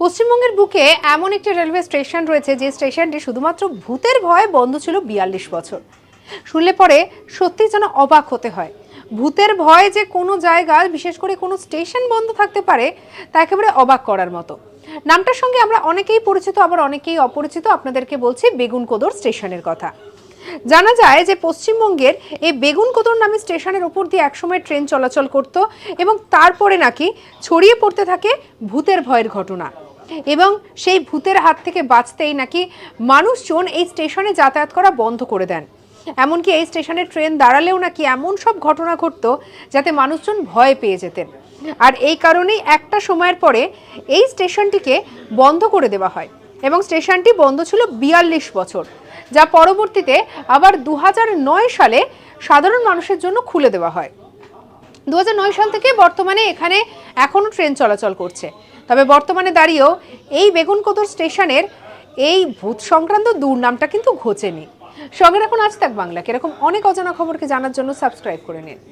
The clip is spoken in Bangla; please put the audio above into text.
পশ্চিমবঙ্গের বুকে এমন একটি রেলওয়ে স্টেশন রয়েছে যে স্টেশনটি শুধুমাত্র ভূতের ভয়ে বন্ধ ছিল ৪২ বছর। শুনলে পরে সত্যি যেন অবাক হতে হয়। ভূতের ভয়ে যে কোনো জায়গা, বিশেষ করে কোনো স্টেশন বন্ধ থাকতে পারে, তা একেবারে অবাক করার মতো। নামটার সঙ্গে আমরা অনেকেই পরিচিত, আবার অনেকেই অপরিচিত। আপনাদেরকে বলছি বেগুনকোদর স্টেশনের কথা। জানা যায় যে পশ্চিমবঙ্গের এই বেগুনকোদর নামে স্টেশনের উপর দিয়ে একসময় ট্রেন চলাচল করত এবং তারপরে নাকি ছড়িয়ে পড়তে থাকে ভূতের ভয়ের ঘটনা। এবং সেই ভূতের হাত থেকে বাঁচতেই নাকি মানুষজন এই স্টেশনে যাতায়াত করা বন্ধ করে দেন। এমনকি এই স্টেশনে ট্রেন দাঁড়ালেও নাকি এমন সব ঘটনা ঘটতো যাতে মানুষজন ভয় পেয়ে যেতেন। আর এই কারণেই একটা সময়ের পরে এই স্টেশনটিকে বন্ধ করে দেওয়া হয় এবং স্টেশনটি বন্ধ ছিল ৪২ বছর, যা পরবর্তীতে আবার ২০০৯ সালে সাধারণ মানুষের জন্য খুলে দেওয়া হয়। ২০০৯ সাল থেকে বর্তমানে এখানে এখনো ট্রেন চলাচল করছে। তবে বর্তমানে দাঁড়িয়েও এই বেগুনকোদর স্টেশনের এই ভূত সংক্রান্ত দুর্নামটা কিন্তু ঘোচেনি। সঙ্গে রাখুন আজ তাক বাংলাকে। এরকম অনেক অজানা খবরকে জানার জন্য সাবস্ক্রাইব করে নিন।